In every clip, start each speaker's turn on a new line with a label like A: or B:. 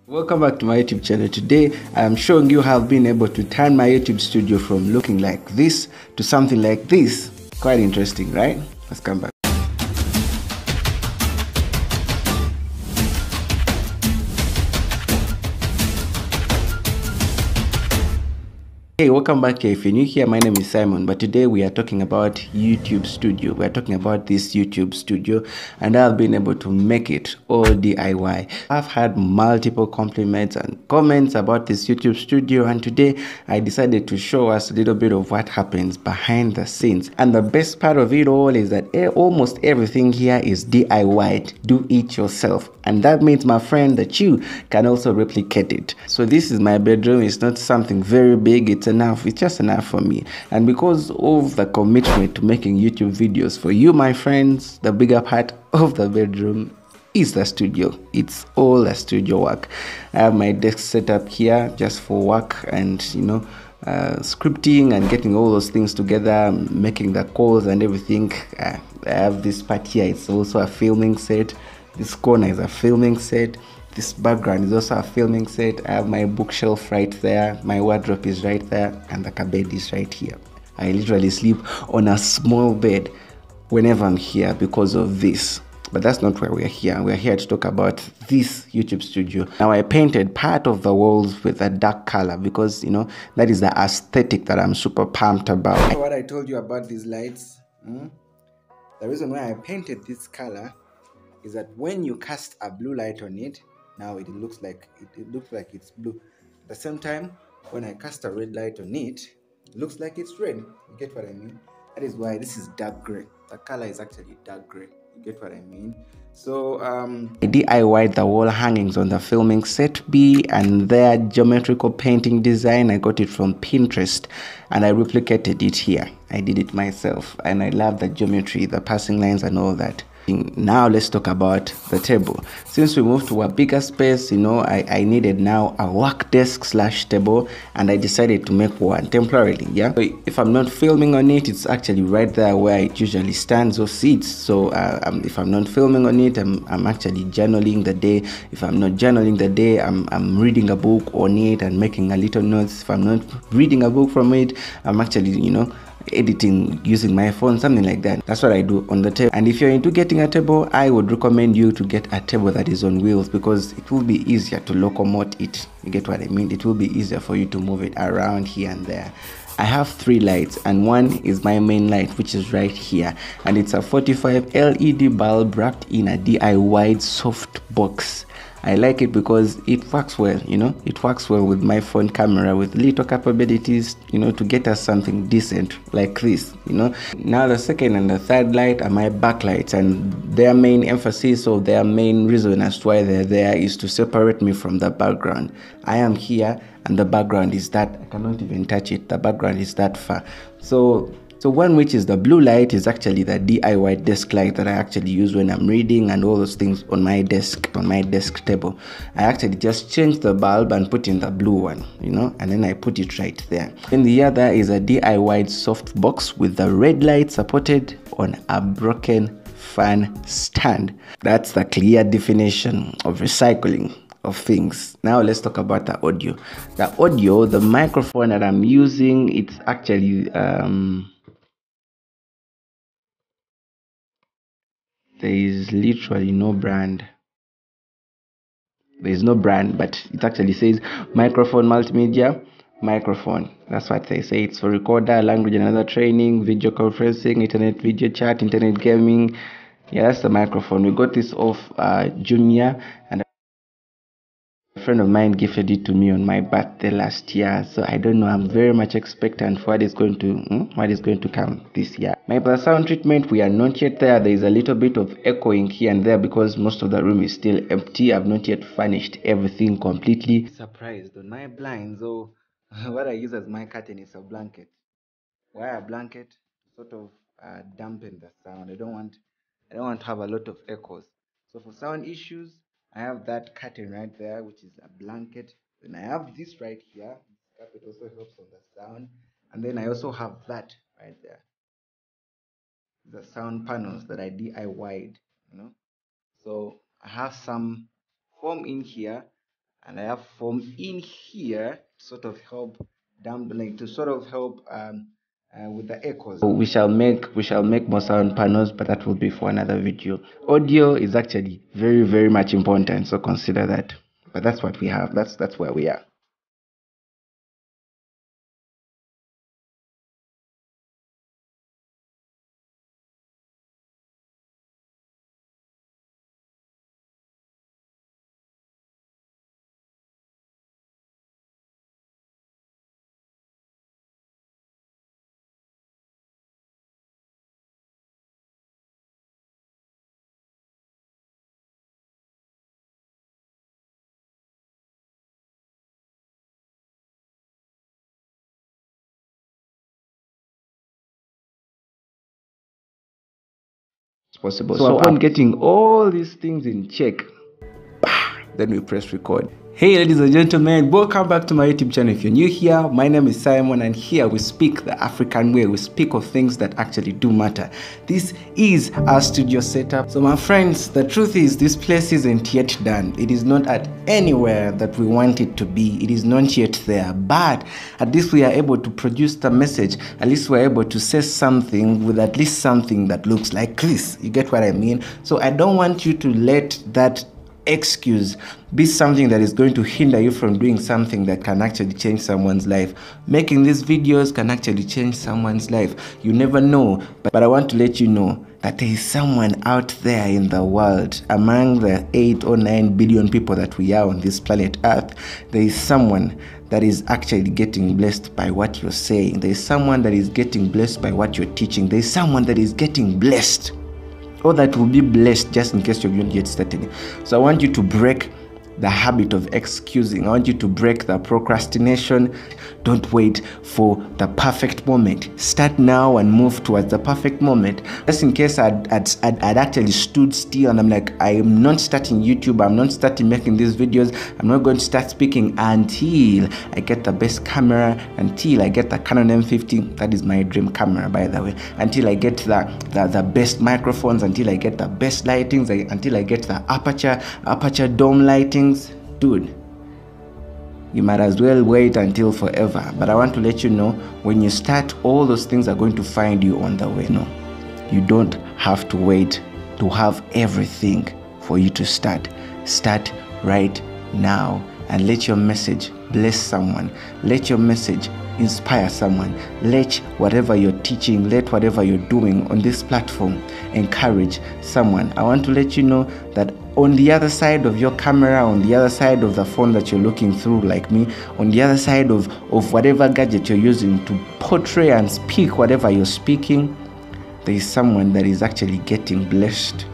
A: Welcome back to my YouTube channel. Today I am showing you how I've been able to turn my YouTube studio from looking like this to something like this. Quite interesting, right? Let's come back. Hey, welcome back here. If you're new here, my name is Simon, but today we are talking about YouTube Studio. We are talking about this YouTube Studio, and I've been able to make it all DIY. I've had multiple compliments and comments about this YouTube Studio, and today I decided to show us a little bit of what happens behind the scenes. And the best part of it all is that almost everything here is DIY, do it yourself. And that means, my friend, that you can also replicate it. So this is my bedroom. It's not something very big. It's enough. It's just enough for me. And because of the commitment to making YouTube videos for you, my friends, the bigger part of the bedroom is the studio. It's all the studio work. I have my desk set up here just for work and, scripting and getting all those things together, making the calls and everything. I have this part here. It's also a filming set. This corner is a filming set. This background is also a filming set. I have my bookshelf right there. My wardrobe is right there. And the cupboard is right here. I literally sleep on a small bed whenever I'm here because of this. But that's not why we're here. We're here to talk about this YouTube studio. Now, I painted part of the walls with a dark color because, that is the aesthetic that I'm super pumped about. What I told you about these lights, the reason why I painted this color is that when you cast a blue light on it, now it looks like it's blue. At the same time, when I cast a red light on it, it looks like it's red. You get what I mean? That is why this is dark gray. The color is actually dark gray. You get what I mean? So I DIY'd the wall hangings on the filming set B and their geometrical painting design. I got it from Pinterest and I replicated it here. I did it myself and I love the geometry, the passing lines and all that. Now let's talk about the table. Since we moved to a bigger space, I needed now a work desk / table, and I decided to make one temporarily. So if I'm not filming on it, it's actually right there where it usually stands or sits. So if I'm not filming on it, I'm actually journaling the day. If I'm not journaling the day, I'm reading a book on it and making a little notes. If I'm not reading a book from it, I'm actually editing using my phone, something like that. That's what I do on the table. And if you're into getting a table, I would recommend you to get a table that is on wheels because it will be easier to locomote it. You get what I mean? It will be easier for you to move it around here and there. I have 3 lights and one is my main light, which is right here, and it's a 45 LED bulb wrapped in a DIY soft box. I like it because it works well, it works well with my phone camera with little capabilities, to get us something decent like this, Now the second and the third light are my backlights, and their main emphasis or their main reason as to why they're there is to separate me from the background. I am here and the background is that, I cannot even touch it, the background is that far. So one, which is the blue light, is actually the DIY desk light that I actually use when I'm reading and all those things on my desk table. I actually just changed the bulb and put in the blue one, and then I put it right there. Then the other is a DIY soft box with the red light supported on a broken fan stand. That's the clear definition of recycling of things. Now let's talk about the audio. The microphone that I'm using, it's actually there is literally no brand. There is no brand, but it actually says microphone multimedia microphone. That's what they say. It's for recorder, language and other training, video conferencing, internet video chat, internet gaming. Yeah, that's the microphone. We got this off Jumia, and a friend of mine gifted it to me on my birthday last year, so I don't know. I'm very much expectant for what is going to come this year. My sound treatment, we are not yet there. There is a little bit of echoing here and there because most of the room is still empty. I've not yet furnished everything completely. Surprised on my blinds, so what I use as my curtain is a blanket. Why a blanket? Sort of dampen the sound. I don't want to have a lot of echoes. So for sound issues, I have that curtain right there, which is a blanket. Then I have this right here. This carpet also helps on the sound. And then I also have that right there. The sound panels that I DIY'd, So I have some foam in here. and I have from in here to sort of help downblink, to sort of help with the echoes. So we shall make more sound panels, but that will be for another video. Audio is actually very, very much important, so consider that. But that's what we have. That's where we are. It's possible. So upon getting all these things in check, then we press record. Hey ladies and gentlemen, welcome back to my YouTube channel. If you're new here, my name is Simon, and here we speak the African way. We speak of things that actually do matter. This is our studio setup. So my friends, the truth is this place isn't yet done. It is not at anywhere that we want it to be. It is not yet there, but at least we are able to produce the message. At least we're able to say something with at least something that looks like this. You get what I mean? So I don't want you to let that excuse be something that is going to hinder you from doing something that can actually change someone's life. Making these videos can actually change someone's life. You never know, but I want to let you know that there is someone out there in the world, among the 8 or 9 billion people that we are on this planet Earth. There is someone that is actually getting blessed by what you're saying. There is someone that is getting blessed by what you're teaching. There is someone that is getting blessed, or that will be blessed, just in case you haven't yet started. So I want you to break the habit of excusing. I want you to break the procrastination. Don't wait for the perfect moment. Start now and move towards the perfect moment. Just in case I'd actually stood still and I'm like, I am not starting YouTube, I'm not starting making these videos, I'm not going to start speaking until I get the best camera, until I get the Canon M50. That is my dream camera, by the way. Until I get the best microphones, until I get the best lightings, until I get the aperture dome lightings. Dude, you might as well wait until forever. But I want to let you know, when you start, all those things are going to find you on the way. No, you don't have to wait to have everything for you to start. Start right now and let your message bless someone. Let your message inspire someone. Let whatever you're teaching, let whatever you're doing on this platform encourage someone. I want to let you know that on the other side of your camera, on the other side of the phone that you're looking through like me, on the other side of whatever gadget you're using to portray and speak whatever you're speaking, there is someone that is actually getting blessed.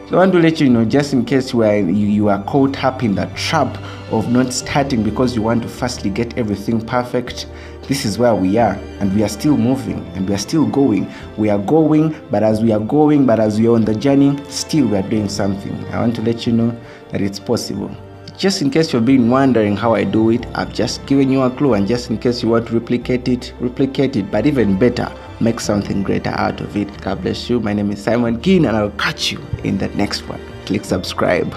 A: So I want to let you know, just in case you are caught up in the trap of not starting because you want to firstly get everything perfect, this is where we are, and we are still moving, and we are still going. We are going, but as we are going, but as we are on the journey, still we are doing something. I want to let you know that it's possible. Just in case you've been wondering how I do it, I've just given you a clue, and just in case you want to replicate it, but even better, make something greater out of it. God bless you. My name is Simon Kine, and I'll catch you in the next one. Click subscribe.